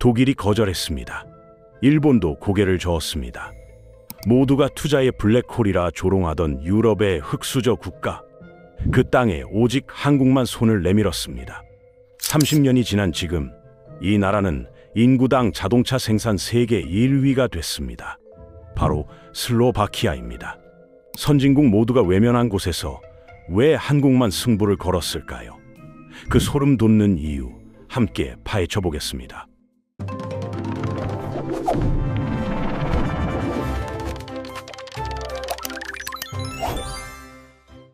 독일이 거절했습니다. 일본도 고개를 저었습니다. 모두가 투자의 블랙홀이라 조롱하던 유럽의 흑수저 국가, 그 땅에 오직 한국만 손을 내밀었습니다. 30년이 지난 지금 이 나라는 인구당 자동차 생산 세계 1위가 됐습니다. 바로 슬로바키아입니다. 선진국 모두가 외면한 곳에서 왜 한국만 승부를 걸었을까요? 그 소름 돋는 이유 함께 파헤쳐 보겠습니다.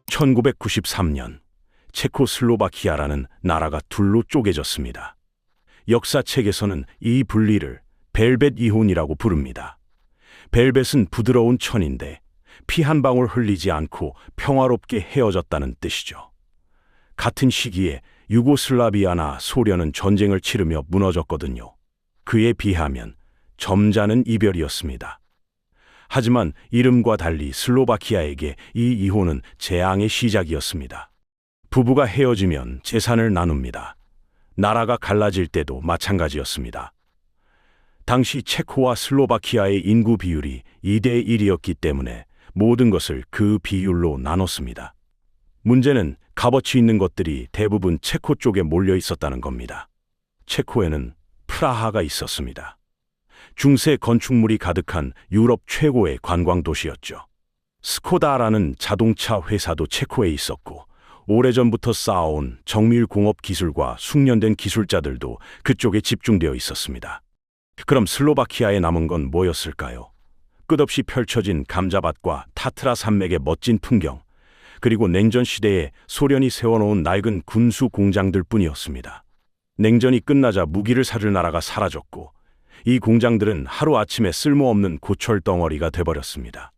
1993년 체코슬로바키아라는 나라가 둘로 쪼개졌습니다. 역사책에서는 이 분리를 벨벳 이혼이라고 부릅니다. 벨벳은 부드러운 천인데 피 한 방울 흘리지 않고 평화롭게 헤어졌다는 뜻이죠. 같은 시기에 유고슬라비아나 소련은 전쟁을 치르며 무너졌거든요. 그에 비하면 점잖은 이별이었습니다. 하지만 이름과 달리 슬로바키아에게 이 이혼은 재앙의 시작이었습니다. 부부가 헤어지면 재산을 나눕니다. 나라가 갈라질 때도 마찬가지였습니다. 당시 체코와 슬로바키아의 인구 비율이 2대 1이었기 때문에 모든 것을 그 비율로 나눴습니다. 문제는 값어치 있는 것들이 대부분 체코 쪽에 몰려 있었다는 겁니다. 체코에는 프라하가 있었습니다. 중세 건축물이 가득한 유럽 최고의 관광 도시였죠. 스코다라는 자동차 회사도 체코에 있었고 오래전부터 쌓아온 정밀공업 기술과 숙련된 기술자들도 그쪽에 집중되어 있었습니다. 그럼 슬로바키아에 남은 건 뭐였을까요? 끝없이 펼쳐진 감자밭과 타트라 산맥의 멋진 풍경, 그리고 냉전 시대에 소련이 세워놓은 낡은 군수 공장들 뿐이었습니다. 냉전이 끝나자 무기를 사줄 나라가 사라졌고 이 공장들은 하루아침에 쓸모없는 고철 덩어리가 돼버렸습니다.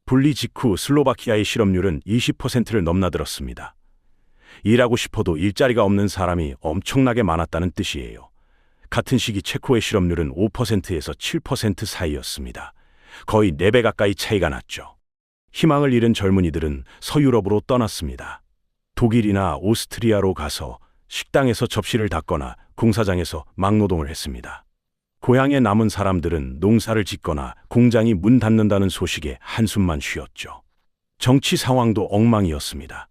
분리 직후 슬로바키아의 실업률은 20%를 넘나들었습니다. 일하고 싶어도 일자리가 없는 사람이 엄청나게 많았다는 뜻이에요. 같은 시기 체코의 실업률은 5%에서 7% 사이였습니다. 거의 4배 가까이 차이가 났죠. 희망을 잃은 젊은이들은 서유럽으로 떠났습니다. 독일이나 오스트리아로 가서 식당에서 접시를 닦거나 공사장에서 막노동을 했습니다. 고향에 남은 사람들은 농사를 짓거나 공장이 문 닫는다는 소식에 한숨만 쉬었죠. 정치 상황도 엉망이었습니다.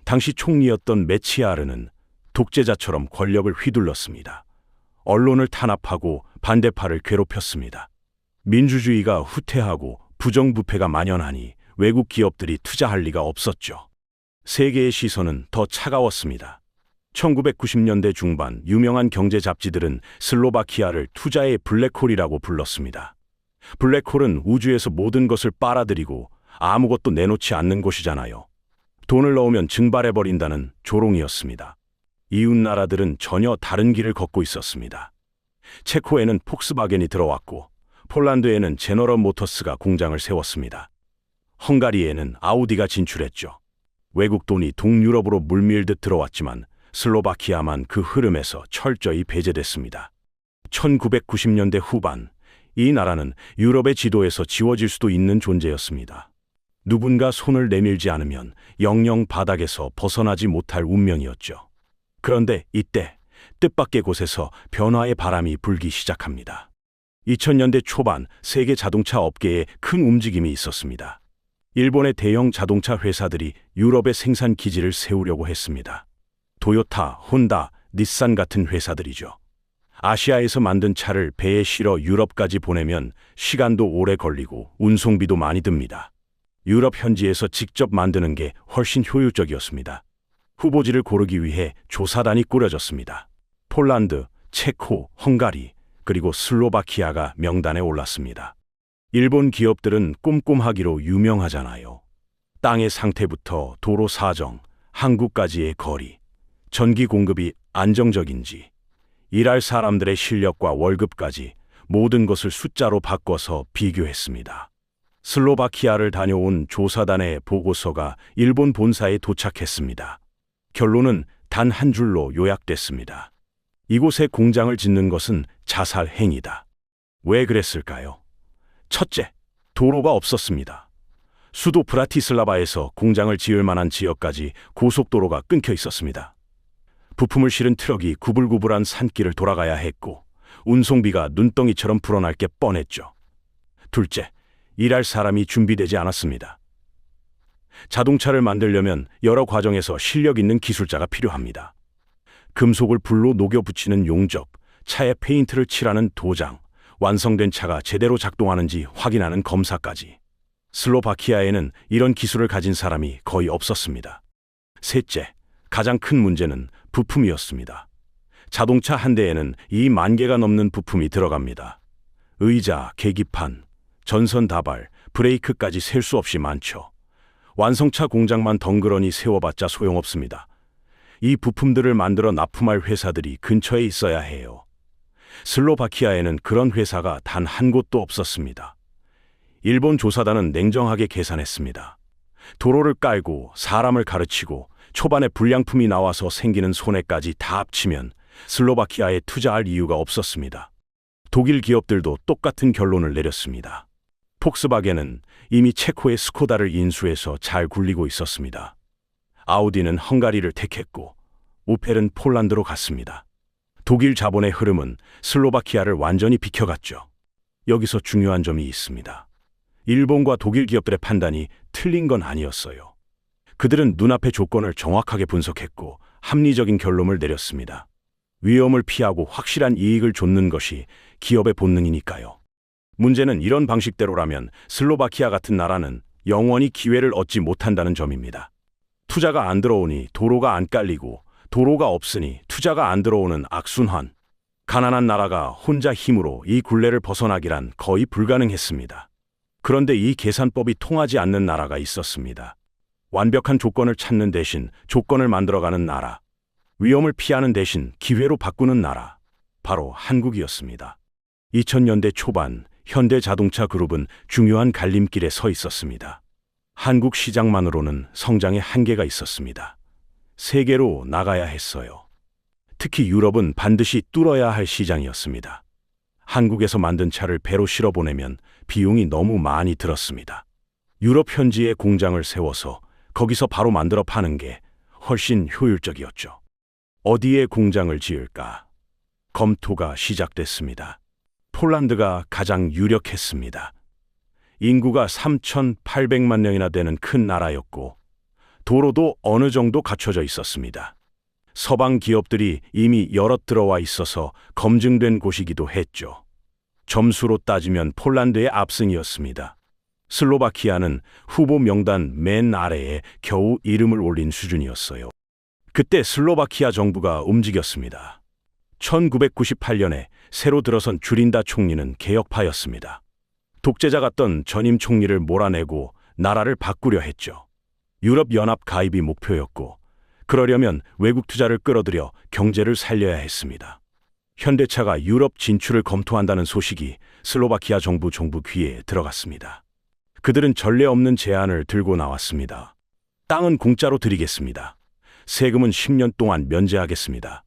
당시 총리였던 메치아르는 독재자처럼 권력을 휘둘렀습니다. 언론을 탄압하고 반대파를 괴롭혔습니다. 민주주의가 후퇴하고 부정부패가 만연하니 외국 기업들이 투자할 리가 없었죠. 세계의 시선은 더 차가웠습니다. 1990년대 중반 유명한 경제 잡지들은 슬로바키아를 투자의 블랙홀이라고 불렀습니다. 블랙홀은 우주에서 모든 것을 빨아들이고 아무것도 내놓지 않는 곳이잖아요. 돈을 넣으면 증발해버린다는 조롱이었습니다. 이웃 나라들은 전혀 다른 길을 걷고 있었습니다. 체코에는 폭스바겐이 들어왔고 폴란드에는 제너럴 모터스가 공장을 세웠습니다. 헝가리에는 아우디가 진출했죠. 외국 돈이 동유럽으로 물밀듯 들어왔지만 슬로바키아만 그 흐름에서 철저히 배제됐습니다. 1990년대 후반, 이 나라는 유럽의 지도에서 지워질 수도 있는 존재였습니다. 누군가 손을 내밀지 않으면 영영 바닥에서 벗어나지 못할 운명이었죠. 그런데 이때 뜻밖의 곳에서 변화의 바람이 불기 시작합니다. 2000년대 초반 세계 자동차 업계에 큰 움직임이 있었습니다. 일본의 대형 자동차 회사들이 유럽에 생산 기지를 세우려고 했습니다. 토요타, 혼다, 닛산 같은 회사들이죠. 아시아에서 만든 차를 배에 실어 유럽까지 보내면 시간도 오래 걸리고 운송비도 많이 듭니다. 유럽 현지에서 직접 만드는 게 훨씬 효율적이었습니다. 후보지를 고르기 위해 조사단이 꾸려졌습니다. 폴란드, 체코, 헝가리, 그리고 슬로바키아가 명단에 올랐습니다. 일본 기업들은 꼼꼼하기로 유명하잖아요. 땅의 상태부터 도로 사정, 항구까지의 거리, 전기 공급이 안정적인지, 일할 사람들의 실력과 월급까지 모든 것을 숫자로 바꿔서 비교했습니다. 슬로바키아를 다녀온 조사단의 보고서가 일본 본사에 도착했습니다. 결론은 단 한 줄로 요약됐습니다. 이곳에 공장을 짓는 것은 자살 행위다. 왜 그랬을까요? 첫째, 도로가 없었습니다. 수도 브라티슬라바에서 공장을 지을 만한 지역까지 고속도로가 끊겨 있었습니다. 부품을 실은 트럭이 구불구불한 산길을 돌아가야 했고 운송비가 눈덩이처럼 불어날 게 뻔했죠. 둘째, 일할 사람이 준비되지 않았습니다. 자동차를 만들려면 여러 과정에서 실력 있는 기술자가 필요합니다. 금속을 불로 녹여 붙이는 용접, 차에 페인트를 칠하는 도장, 완성된 차가 제대로 작동하는지 확인하는 검사까지. 슬로바키아에는 이런 기술을 가진 사람이 거의 없었습니다. 셋째, 가장 큰 문제는 부품이었습니다. 자동차 한 대에는 2만 개가 넘는 부품이 들어갑니다. 의자, 계기판, 전선 다발, 브레이크까지 셀 수 없이 많죠. 완성차 공장만 덩그러니 세워봤자 소용없습니다. 이 부품들을 만들어 납품할 회사들이 근처에 있어야 해요. 슬로바키아에는 그런 회사가 단 한 곳도 없었습니다. 일본 조사단은 냉정하게 계산했습니다. 도로를 깔고 사람을 가르치고 초반에 불량품이 나와서 생기는 손해까지 다 합치면 슬로바키아에 투자할 이유가 없었습니다. 독일 기업들도 똑같은 결론을 내렸습니다. 폭스바겐은 이미 체코의 스코다를 인수해서 잘 굴리고 있었습니다. 아우디는 헝가리를 택했고 오펠은 폴란드로 갔습니다. 독일 자본의 흐름은 슬로바키아를 완전히 비켜갔죠. 여기서 중요한 점이 있습니다. 일본과 독일 기업들의 판단이 틀린 건 아니었어요. 그들은 눈앞의 조건을 정확하게 분석했고 합리적인 결론을 내렸습니다. 위험을 피하고 확실한 이익을 좇는 것이 기업의 본능이니까요. 문제는 이런 방식대로라면 슬로바키아 같은 나라는 영원히 기회를 얻지 못한다는 점입니다. 투자가 안 들어오니 도로가 안 깔리고 도로가 없으니 투자가 안 들어오는 악순환. 가난한 나라가 혼자 힘으로 이 굴레를 벗어나기란 거의 불가능했습니다. 그런데 이 계산법이 통하지 않는 나라가 있었습니다. 완벽한 조건을 찾는 대신 조건을 만들어가는 나라. 위험을 피하는 대신 기회로 바꾸는 나라. 바로 한국이었습니다. 2000년대 초반 현대자동차 그룹은 중요한 갈림길에 서 있었습니다. 한국 시장만으로는 성장의 한계가 있었습니다. 세계로 나가야 했어요. 특히 유럽은 반드시 뚫어야 할 시장이었습니다. 한국에서 만든 차를 배로 실어 보내면 비용이 너무 많이 들었습니다. 유럽 현지에 공장을 세워서 거기서 바로 만들어 파는 게 훨씬 효율적이었죠. 어디에 공장을 지을까? 검토가 시작됐습니다. 폴란드가 가장 유력했습니다. 인구가 3,800만 명이나 되는 큰 나라였고 도로도 어느 정도 갖춰져 있었습니다. 서방 기업들이 이미 여럿 들어와 있어서 검증된 곳이기도 했죠. 점수로 따지면 폴란드의 압승이었습니다. 슬로바키아는 후보 명단 맨 아래에 겨우 이름을 올린 수준이었어요. 그때 슬로바키아 정부가 움직였습니다. 1998년에 새로 들어선 주린다 총리는 개혁파였습니다. 독재자 같던 전임 총리를 몰아내고 나라를 바꾸려 했죠. 유럽연합 가입이 목표였고 그러려면 외국 투자를 끌어들여 경제를 살려야 했습니다. 현대차가 유럽 진출을 검토한다는 소식이 슬로바키아 정부 귀에 들어갔습니다. 그들은 전례 없는 제안을 들고 나왔습니다. 땅은 공짜로 드리겠습니다. 세금은 10년 동안 면제하겠습니다.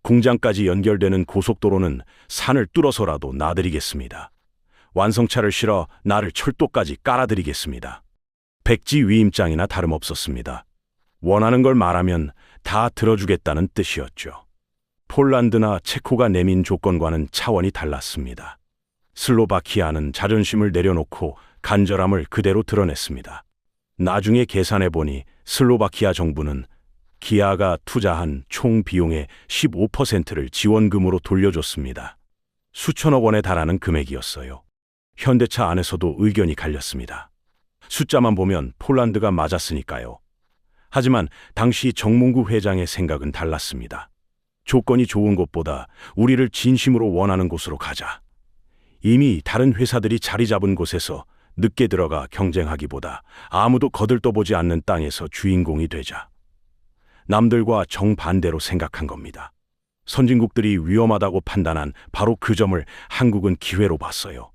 공장까지 연결되는 고속도로는 산을 뚫어서라도 놔드리겠습니다. 완성차를 실어 나를 철도까지 깔아드리겠습니다. 백지 위임장이나 다름없었습니다. 원하는 걸 말하면 다 들어주겠다는 뜻이었죠. 폴란드나 체코가 내민 조건과는 차원이 달랐습니다. 슬로바키아는 자존심을 내려놓고 간절함을 그대로 드러냈습니다. 나중에 계산해보니 슬로바키아 정부는 기아가 투자한 총 비용의 15%를 지원금으로 돌려줬습니다. 수천억 원에 달하는 금액이었어요. 현대차 안에서도 의견이 갈렸습니다. 숫자만 보면 폴란드가 맞았으니까요. 하지만 당시 정몽구 회장의 생각은 달랐습니다. 조건이 좋은 곳보다 우리를 진심으로 원하는 곳으로 가자. 이미 다른 회사들이 자리 잡은 곳에서 늦게 들어가 경쟁하기보다 아무도 거들떠보지 않는 땅에서 주인공이 되자. 남들과 정반대로 생각한 겁니다. 선진국들이 위험하다고 판단한 바로 그 점을 한국은 기회로 봤어요.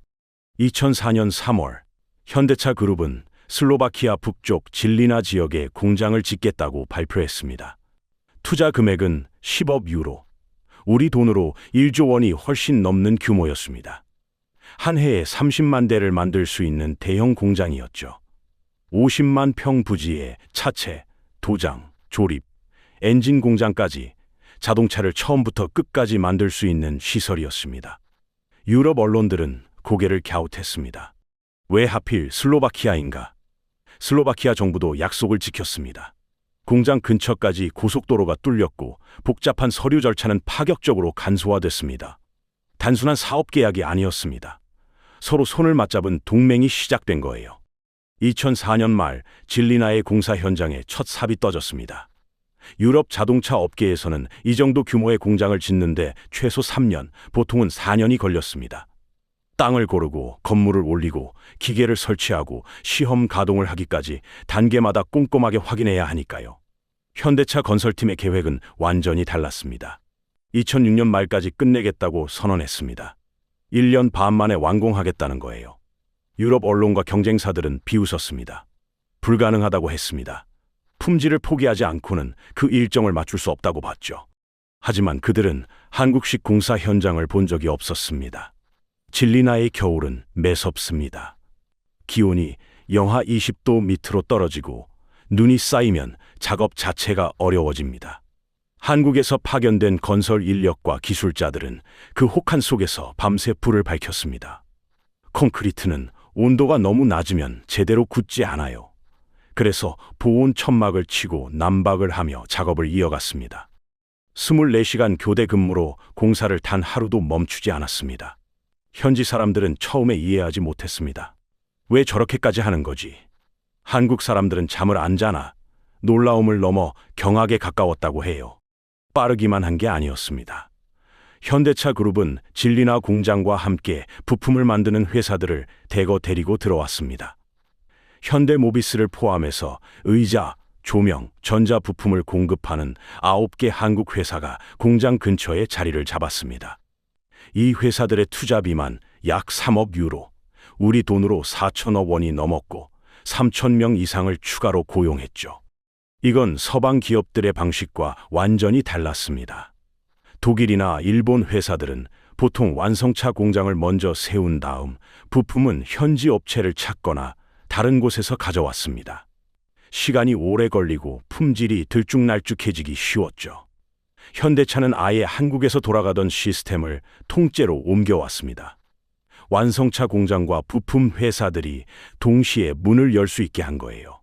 2004년 3월 현대차 그룹은 슬로바키아 북쪽 질리나 지역에 공장을 짓겠다고 발표했습니다. 투자 금액은 10억 유로, 우리 돈으로 1조 원이 훨씬 넘는 규모였습니다. 한 해에 30만 대를 만들 수 있는 대형 공장이었죠. 50만 평 부지에 차체, 도장, 조립, 엔진 공장까지 자동차를 처음부터 끝까지 만들 수 있는 시설이었습니다. 유럽 언론들은 고개를 갸웃했습니다. 왜 하필 슬로바키아인가? 슬로바키아 정부도 약속을 지켰습니다. 공장 근처까지 고속도로가 뚫렸고 복잡한 서류 절차는 파격적으로 간소화됐습니다. 단순한 사업 계약이 아니었습니다. 서로 손을 맞잡은 동맹이 시작된 거예요. 2004년 말 질리나의 공사 현장에 첫 삽이 떠졌습니다. 유럽 자동차 업계에서는 이 정도 규모의 공장을 짓는데 최소 3년, 보통은 4년이 걸렸습니다. 땅을 고르고 건물을 올리고 기계를 설치하고 시험 가동을 하기까지 단계마다 꼼꼼하게 확인해야 하니까요. 현대차 건설팀의 계획은 완전히 달랐습니다. 2006년 말까지 끝내겠다고 선언했습니다. 1년 반 만에 완공하겠다는 거예요. 유럽 언론과 경쟁사들은 비웃었습니다. 불가능하다고 했습니다. 품질을 포기하지 않고는 그 일정을 맞출 수 없다고 봤죠. 하지만 그들은 한국식 공사 현장을 본 적이 없었습니다. 질리나의 겨울은 매섭습니다. 기온이 영하 20도 밑으로 떨어지고 눈이 쌓이면 작업 자체가 어려워집니다. 한국에서 파견된 건설 인력과 기술자들은 그 혹한 속에서 밤새 불을 밝혔습니다. 콘크리트는 온도가 너무 낮으면 제대로 굳지 않아요. 그래서 보온 천막을 치고 난박을 하며 작업을 이어갔습니다. 24시간 교대 근무로 공사를 단 하루도 멈추지 않았습니다. 현지 사람들은 처음에 이해하지 못했습니다. 왜 저렇게까지 하는 거지? 한국 사람들은 잠을 안 자나? 놀라움을 넘어 경악에 가까웠다고 해요. 빠르기만 한 게 아니었습니다. 현대차 그룹은 질리나 공장과 함께 부품을 만드는 회사들을 대거 데리고 들어왔습니다. 현대모비스를 포함해서 의자, 조명, 전자 부품을 공급하는 9개 한국 회사가 공장 근처에 자리를 잡았습니다. 이 회사들의 투자비만 약 3억 유로, 우리 돈으로 4천억 원이 넘었고 3,000명 이상을 추가로 고용했죠. 이건 서방 기업들의 방식과 완전히 달랐습니다. 독일이나 일본 회사들은 보통 완성차 공장을 먼저 세운 다음 부품은 현지 업체를 찾거나 다른 곳에서 가져왔습니다. 시간이 오래 걸리고 품질이 들쭉날쭉해지기 쉬웠죠. 현대차는 아예 한국에서 돌아가던 시스템을 통째로 옮겨왔습니다. 완성차 공장과 부품 회사들이 동시에 문을 열 수 있게 한 거예요.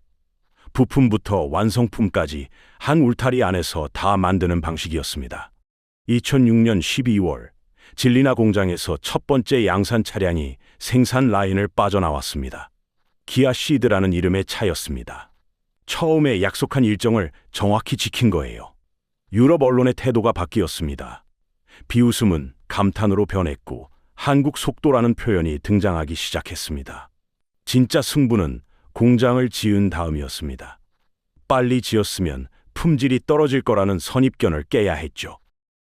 부품부터 완성품까지 한 울타리 안에서 다 만드는 방식이었습니다. 2006년 12월 질리나 공장에서 첫 번째 양산 차량이 생산 라인을 빠져나왔습니다. 기아 시드라는 이름의 차였습니다. 처음에 약속한 일정을 정확히 지킨 거예요. 유럽 언론의 태도가 바뀌었습니다. 비웃음은 감탄으로 변했고 한국 속도라는 표현이 등장하기 시작했습니다. 진짜 승부는 공장을 지은 다음이었습니다. 빨리 지었으면 품질이 떨어질 거라는 선입견을 깨야 했죠.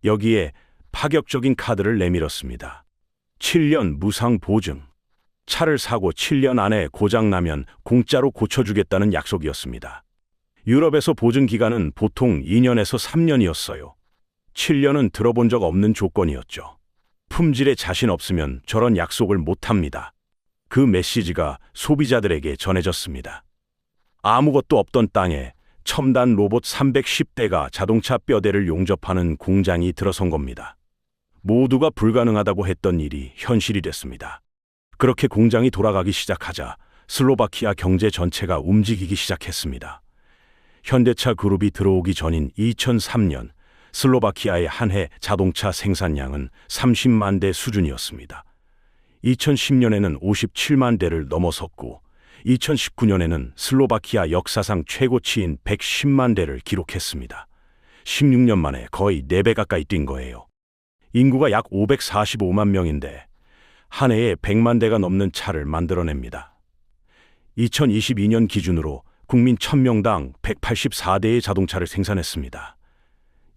여기에 파격적인 카드를 내밀었습니다. 7년 무상 보증. 차를 사고 7년 안에 고장나면 공짜로 고쳐주겠다는 약속이었습니다. 유럽에서 보증 기간은 보통 2년에서 3년이었어요. 7년은 들어본 적 없는 조건이었죠. 품질에 자신 없으면 저런 약속을 못합니다. 그 메시지가 소비자들에게 전해졌습니다. 아무것도 없던 땅에 첨단 로봇 310대가 자동차 뼈대를 용접하는 공장이 들어선 겁니다. 모두가 불가능하다고 했던 일이 현실이 됐습니다. 그렇게 공장이 돌아가기 시작하자 슬로바키아 경제 전체가 움직이기 시작했습니다. 현대차 그룹이 들어오기 전인 2003년 슬로바키아의 한 해 자동차 생산량은 30만 대 수준이었습니다. 2010년에는 57만 대를 넘어섰고 2019년에는 슬로바키아 역사상 최고치인 110만 대를 기록했습니다. 16년 만에 거의 4배 가까이 뛴 거예요. 인구가 약 545만 명인데 한 해에 100만 대가 넘는 차를 만들어냅니다. 2022년 기준으로 국민 1000명당 184대의 자동차를 생산했습니다.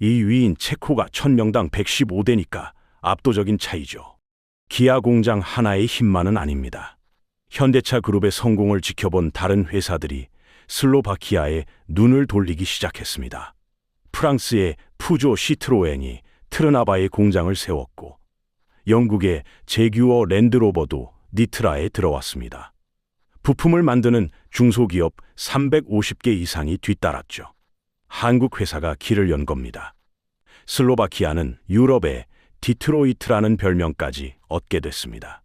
2위인 체코가 1000명당 115대니까 압도적인 차이죠. 기아 공장 하나의 힘만은 아닙니다. 현대차 그룹의 성공을 지켜본 다른 회사들이 슬로바키아에 눈을 돌리기 시작했습니다. 프랑스의 푸조 시트로엥이 트르나바에 공장을 세웠고 영국의 제규어 랜드로버도 니트라에 들어왔습니다. 부품을 만드는 중소기업 350개 이상이 뒤따랐죠. 한국 회사가 길을 연 겁니다. 슬로바키아는 유럽의 디트로이트라는 별명까지 얻게 됐습니다.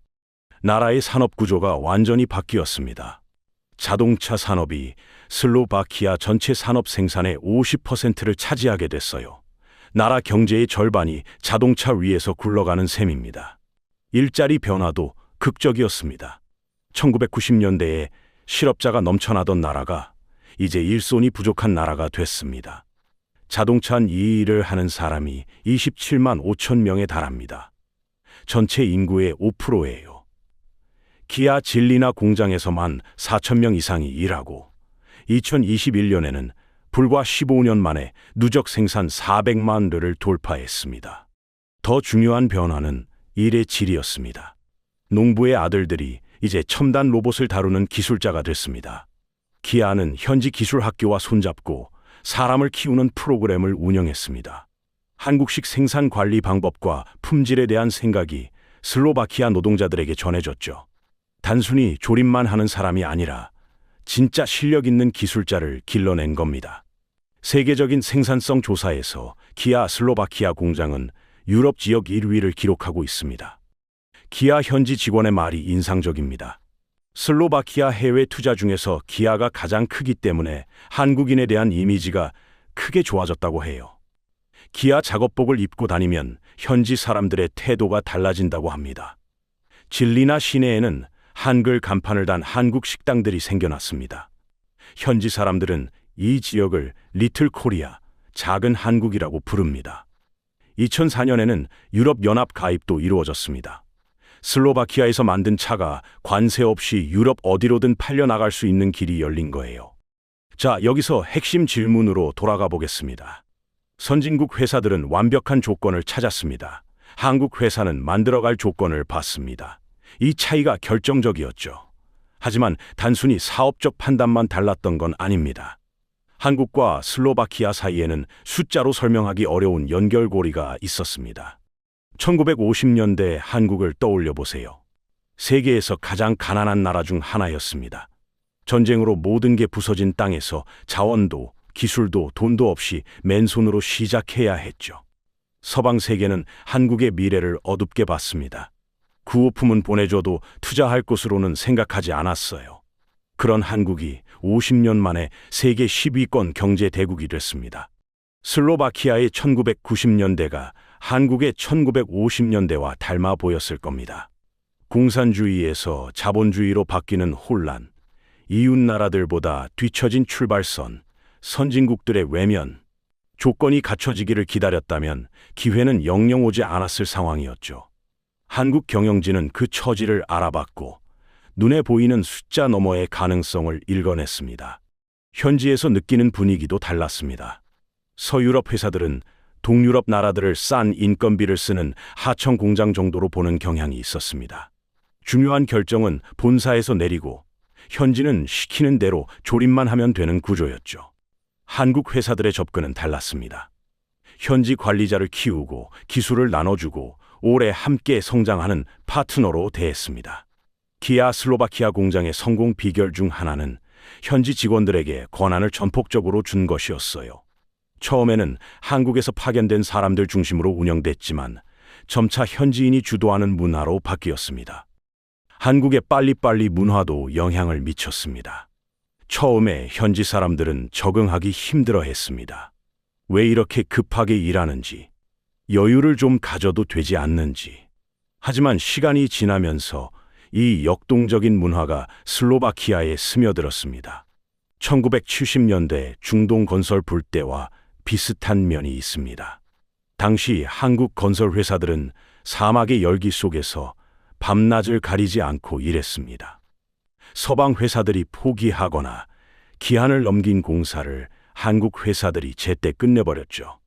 나라의 산업 구조가 완전히 바뀌었습니다. 자동차 산업이 슬로바키아 전체 산업 생산의 50%를 차지하게 됐어요. 나라 경제의 절반이 자동차 위에서 굴러가는 셈입니다. 일자리 변화도 극적이었습니다. 1990년대에 실업자가 넘쳐나던 나라가 이제 일손이 부족한 나라가 됐습니다. 자동차 이 일을 하는 사람이 27만 5천 명에 달합니다. 전체 인구의 5%예요. 기아 질리나 공장에서만 4천 명 이상이 일하고 2021년에는 불과 15년 만에 누적 생산 400만 르를 돌파했습니다. 더 중요한 변화는 일의 질이었습니다. 농부의 아들들이 이제 첨단 로봇을 다루는 기술자가 됐습니다. 기아는 현지 기술 학교와 손잡고 사람을 키우는 프로그램을 운영했습니다. 한국식 생산 관리 방법과 품질에 대한 생각이 슬로바키아 노동자들에게 전해졌죠. 단순히 조립만 하는 사람이 아니라 진짜 실력 있는 기술자를 길러낸 겁니다. 세계적인 생산성 조사에서 기아 슬로바키아 공장은 유럽 지역 1위를 기록하고 있습니다. 기아 현지 직원의 말이 인상적입니다. 슬로바키아 해외 투자 중에서 기아가 가장 크기 때문에 한국인에 대한 이미지가 크게 좋아졌다고 해요. 기아 작업복을 입고 다니면 현지 사람들의 태도가 달라진다고 합니다. 질리나 시내에는 한글 간판을 단 한국 식당들이 생겨났습니다. 현지 사람들은 이 지역을 리틀 코리아, 작은 한국이라고 부릅니다. 2004년에는 유럽연합 가입도 이루어졌습니다. 슬로바키아에서 만든 차가 관세 없이 유럽 어디로든 팔려나갈 수 있는 길이 열린 거예요. 자, 여기서 핵심 질문으로 돌아가 보겠습니다. 선진국 회사들은 완벽한 조건을 찾았습니다. 한국 회사는 만들어갈 조건을 봤습니다. 이 차이가 결정적이었죠. 하지만 단순히 사업적 판단만 달랐던 건 아닙니다. 한국과 슬로바키아 사이에는 숫자로 설명하기 어려운 연결고리가 있었습니다. 1950년대 한국을 떠올려 보세요. 세계에서 가장 가난한 나라 중 하나였습니다. 전쟁으로 모든 게 부서진 땅에서 자원도, 기술도, 돈도 없이 맨손으로 시작해야 했죠. 서방 세계는 한국의 미래를 어둡게 봤습니다. 구호품은 보내줘도 투자할 곳으로는 생각하지 않았어요. 그런 한국이 50년 만에 세계 10위권 경제 대국이 됐습니다. 슬로바키아의 1990년대가 한국의 1950년대와 닮아 보였을 겁니다. 공산주의에서 자본주의로 바뀌는 혼란, 이웃 나라들보다 뒤처진 출발선, 선진국들의 외면, 조건이 갖춰지기를 기다렸다면 기회는 영영 오지 않았을 상황이었죠. 한국 경영진은 그 처지를 알아봤고 눈에 보이는 숫자 너머의 가능성을 읽어냈습니다. 현지에서 느끼는 분위기도 달랐습니다. 서유럽 회사들은 동유럽 나라들을 싼 인건비를 쓰는 하청 공장 정도로 보는 경향이 있었습니다. 중요한 결정은 본사에서 내리고 현지는 시키는 대로 조립만 하면 되는 구조였죠. 한국 회사들의 접근은 달랐습니다. 현지 관리자를 키우고 기술을 나눠주고 오래 함께 성장하는 파트너로 대했습니다. 기아 슬로바키아 공장의 성공 비결 중 하나는 현지 직원들에게 권한을 전폭적으로 준 것이었어요. 처음에는 한국에서 파견된 사람들 중심으로 운영됐지만 점차 현지인이 주도하는 문화로 바뀌었습니다. 한국의 빨리빨리 문화도 영향을 미쳤습니다. 처음에 현지 사람들은 적응하기 힘들어했습니다. 왜 이렇게 급하게 일하는지, 여유를 좀 가져도 되지 않는지. 하지만 시간이 지나면서 이 역동적인 문화가 슬로바키아에 스며들었습니다. 1970년대 중동 건설 불때와 비슷한 면이 있습니다. 당시 한국 건설 회사들은 사막의 열기 속에서 밤낮을 가리지 않고 일했습니다. 서방 회사들이 포기하거나 기한을 넘긴 공사를 한국 회사들이 제때 끝내버렸죠.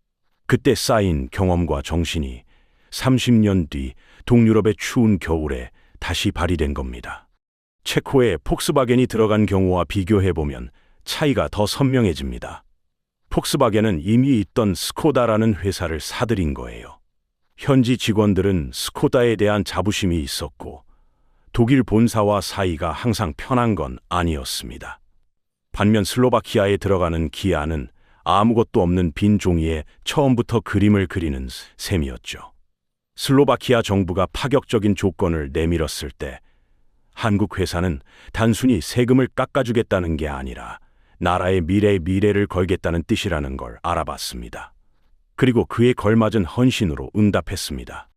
그때 쌓인 경험과 정신이 30년 뒤 동유럽의 추운 겨울에 다시 발휘된 겁니다. 체코에 폭스바겐이 들어간 경우와 비교해보면 차이가 더 선명해집니다. 폭스바겐은 이미 있던 스코다라는 회사를 사들인 거예요. 현지 직원들은 스코다에 대한 자부심이 있었고 독일 본사와 사이가 항상 편한 건 아니었습니다. 반면 슬로바키아에 들어가는 기아는 아무것도 없는 빈 종이에 처음부터 그림을 그리는 셈이었죠. 슬로바키아 정부가 파격적인 조건을 내밀었을 때 한국 회사는 단순히 세금을 깎아주겠다는 게 아니라 나라의 미래를 걸겠다는 뜻이라는 걸 알아봤습니다. 그리고 그에 걸맞은 헌신으로 응답했습니다.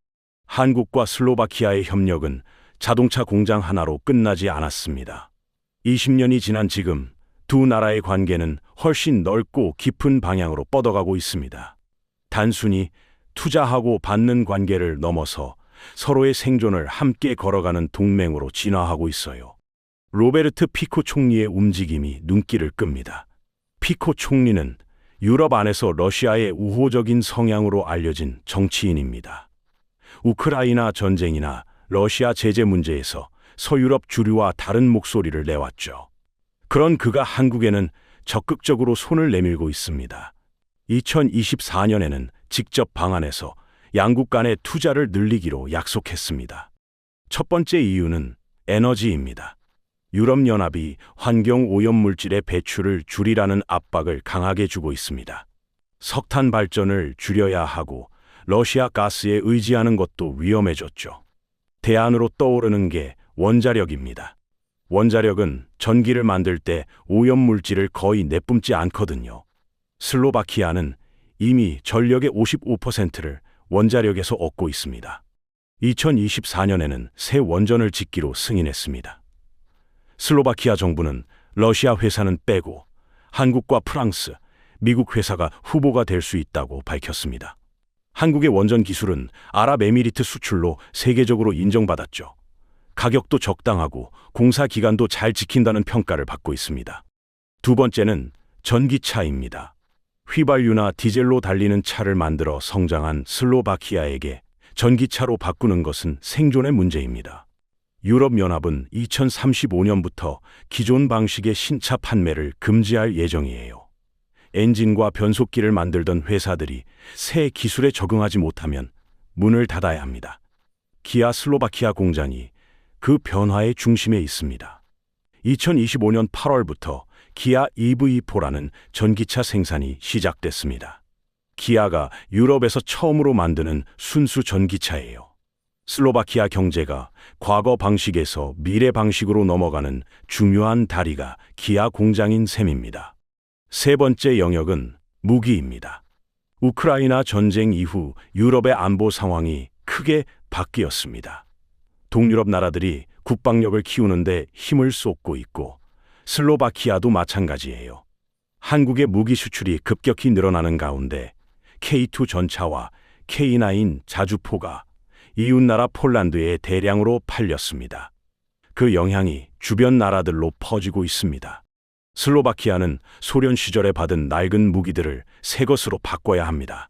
한국과 슬로바키아의 협력은 자동차 공장 하나로 끝나지 않았습니다. 20년이 지난 지금 두 나라의 관계는 훨씬 넓고 깊은 방향으로 뻗어가고 있습니다. 단순히 투자하고 받는 관계를 넘어서 서로의 생존을 함께 걸어가는 동맹으로 진화하고 있어요. 로베르트 피코 총리의 움직임이 눈길을 끕니다. 피코 총리는 유럽 안에서 러시아의 우호적인 성향으로 알려진 정치인입니다. 우크라이나 전쟁이나 러시아 제재 문제에서 서유럽 주류와 다른 목소리를 내왔죠. 그런 그가 한국에는 적극적으로 손을 내밀고 있습니다. 2024년에는 직접 방한해서 양국 간의 투자를 늘리기로 약속했습니다. 첫 번째 이유는 에너지입니다. 유럽연합이 환경 오염물질의 배출을 줄이라는 압박을 강하게 주고 있습니다. 석탄 발전을 줄여야 하고 러시아 가스에 의지하는 것도 위험해졌죠. 대안으로 떠오르는 게 원자력입니다. 원자력은 전기를 만들 때 오염물질을 거의 내뿜지 않거든요. 슬로바키아는 이미 전력의 55%를 원자력에서 얻고 있습니다. 2024년에는 새 원전을 짓기로 승인했습니다. 슬로바키아 정부는 러시아 회사는 빼고 한국과 프랑스, 미국 회사가 후보가 될 수 있다고 밝혔습니다. 한국의 원전 기술은 아랍에미리트 수출로 세계적으로 인정받았죠. 가격도 적당하고 공사 기간도 잘 지킨다는 평가를 받고 있습니다. 두 번째는 전기차입니다. 휘발유나 디젤로 달리는 차를 만들어 성장한 슬로바키아에게 전기차로 바꾸는 것은 생존의 문제입니다. 유럽연합은 2035년부터 기존 방식의 신차 판매를 금지할 예정이에요. 엔진과 변속기를 만들던 회사들이 새 기술에 적응하지 못하면 문을 닫아야 합니다. 기아 슬로바키아 공장이 그 변화의 중심에 있습니다. 2025년 8월부터 기아 EV4라는 전기차 생산이 시작됐습니다. 기아가 유럽에서 처음으로 만드는 순수 전기차예요. 슬로바키아 경제가 과거 방식에서 미래 방식으로 넘어가는 중요한 다리가 기아 공장인 셈입니다. 세 번째 영역은 무기입니다. 우크라이나 전쟁 이후 유럽의 안보 상황이 크게 바뀌었습니다. 동유럽 나라들이 국방력을 키우는데 힘을 쏟고 있고 슬로바키아도 마찬가지예요. 한국의 무기 수출이 급격히 늘어나는 가운데 K2 전차와 K9 자주포가 이웃나라 폴란드에 대량으로 팔렸습니다. 그 영향이 주변 나라들로 퍼지고 있습니다. 슬로바키아는 소련 시절에 받은 낡은 무기들을 새 것으로 바꿔야 합니다.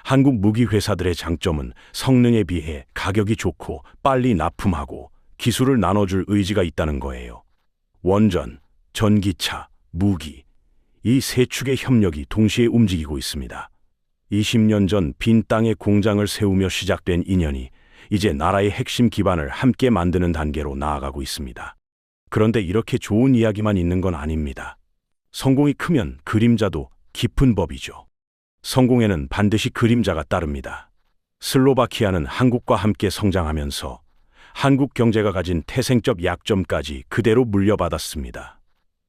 한국 무기 회사들의 장점은 성능에 비해 가격이 좋고 빨리 납품하고 기술을 나눠줄 의지가 있다는 거예요. 원전, 전기차, 무기, 이 세 축의 협력이 동시에 움직이고 있습니다. 20년 전 빈 땅에 공장을 세우며 시작된 인연이 이제 나라의 핵심 기반을 함께 만드는 단계로 나아가고 있습니다. 그런데 이렇게 좋은 이야기만 있는 건 아닙니다. 성공이 크면 그림자도 깊은 법이죠. 성공에는 반드시 그림자가 따릅니다. 슬로바키아는 한국과 함께 성장하면서 한국 경제가 가진 태생적 약점까지 그대로 물려받았습니다.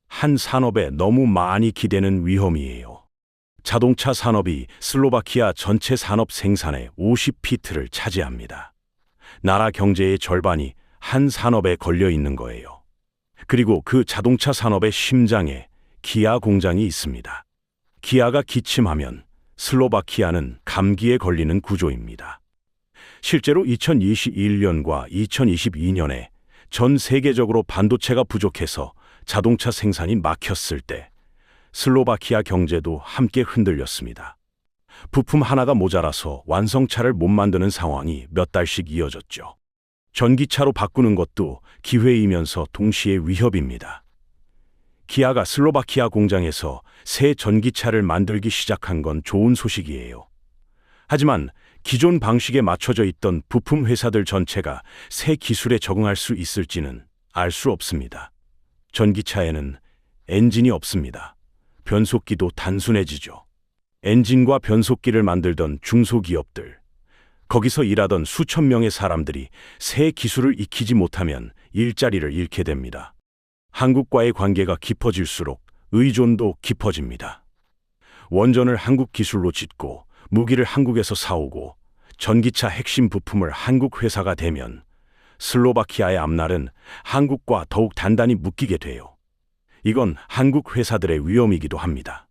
한 산업에 너무 많이 기대는 위험이에요. 자동차 산업이 슬로바키아 전체 산업 생산의 50%를 차지합니다. 나라 경제의 절반이 한 산업에 걸려 있는 거예요. 그리고 그 자동차 산업의 심장에 기아 공장이 있습니다. 기아가 기침하면 슬로바키아는 감기에 걸리는 구조입니다. 실제로 2021년과 2022년에 전 세계적으로 반도체가 부족해서 자동차 생산이 막혔을 때 슬로바키아 경제도 함께 흔들렸습니다. 부품 하나가 모자라서 완성차를 못 만드는 상황이 몇 달씩 이어졌죠. 전기차로 바꾸는 것도 기회이면서 동시에 위협입니다. 기아가 슬로바키아 공장에서 새 전기차를 만들기 시작한 건 좋은 소식이에요. 하지만 기존 방식에 맞춰져 있던 부품 회사들 전체가 새 기술에 적응할 수 있을지는 알 수 없습니다. 전기차에는 엔진이 없습니다. 변속기도 단순해지죠. 엔진과 변속기를 만들던 중소기업들, 거기서 일하던 수천 명의 사람들이 새 기술을 익히지 못하면 일자리를 잃게 됩니다. 한국과의 관계가 깊어질수록 의존도 깊어집니다. 원전을 한국 기술로 짓고 무기를 한국에서 사오고 전기차 핵심 부품을 한국 회사가 되면 슬로바키아의 앞날은 한국과 더욱 단단히 묶이게 돼요. 이건 한국 회사들의 위험이기도 합니다.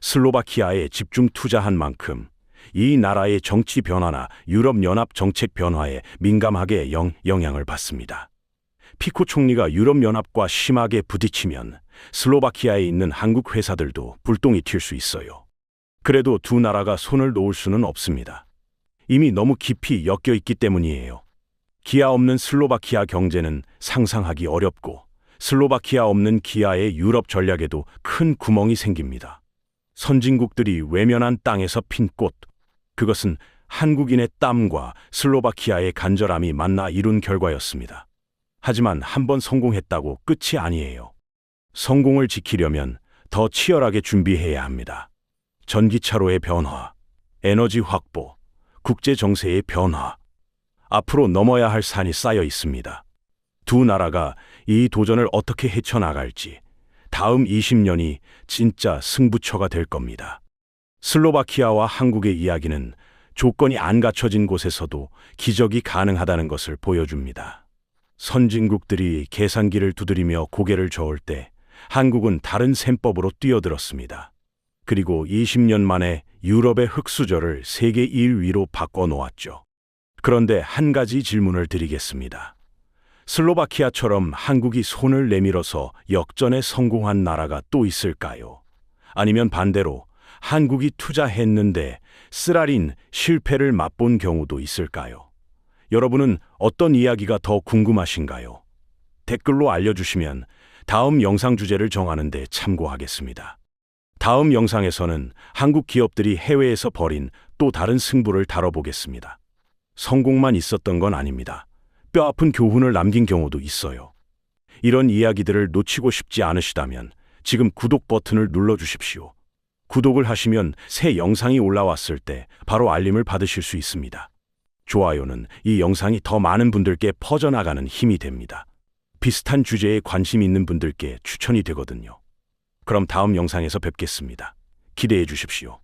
슬로바키아에 집중 투자한 만큼 이 나라의 정치 변화나 유럽연합 정책 변화에 민감하게 영향을 받습니다. 피코 총리가 유럽연합과 심하게 부딪히면 슬로바키아에 있는 한국 회사들도 불똥이 튈 수 있어요. 그래도 두 나라가 손을 놓을 수는 없습니다. 이미 너무 깊이 엮여 있기 때문이에요. 기아 없는 슬로바키아 경제는 상상하기 어렵고 슬로바키아 없는 기아의 유럽 전략에도 큰 구멍이 생깁니다. 선진국들이 외면한 땅에서 핀 꽃, 그것은 한국인의 땀과 슬로바키아의 간절함이 만나 이룬 결과였습니다. 하지만 한번 성공했다고 끝이 아니에요. 성공을 지키려면 더 치열하게 준비해야 합니다. 전기차로의 변화, 에너지 확보, 국제 정세의 변화, 앞으로 넘어야 할 산이 쌓여 있습니다. 두 나라가 이 도전을 어떻게 헤쳐나갈지 다음 20년이 진짜 승부처가 될 겁니다. 슬로바키아와 한국의 이야기는 조건이 안 갖춰진 곳에서도 기적이 가능하다는 것을 보여줍니다. 선진국들이 계산기를 두드리며 고개를 저을 때 한국은 다른 셈법으로 뛰어들었습니다. 그리고 20년 만에 유럽의 흑수저를 세계 1위로 바꿔놓았죠. 그런데 한 가지 질문을 드리겠습니다. 슬로바키아처럼 한국이 손을 내밀어서 역전에 성공한 나라가 또 있을까요? 아니면 반대로 한국이 투자했는데 쓰라린 실패를 맛본 경우도 있을까요? 여러분은 어떤 이야기가 더 궁금하신가요? 댓글로 알려주시면 다음 영상 주제를 정하는 데 참고하겠습니다. 다음 영상에서는 한국 기업들이 해외에서 벌인 또 다른 승부를 다뤄보겠습니다. 성공만 있었던 건 아닙니다. 뼈아픈 교훈을 남긴 경우도 있어요. 이런 이야기들을 놓치고 싶지 않으시다면 지금 구독 버튼을 눌러주십시오. 구독을 하시면 새 영상이 올라왔을 때 바로 알림을 받으실 수 있습니다. 좋아요는 이 영상이 더 많은 분들께 퍼져나가는 힘이 됩니다. 비슷한 주제에 관심 있는 분들께 추천이 되거든요. 그럼 다음 영상에서 뵙겠습니다. 기대해 주십시오.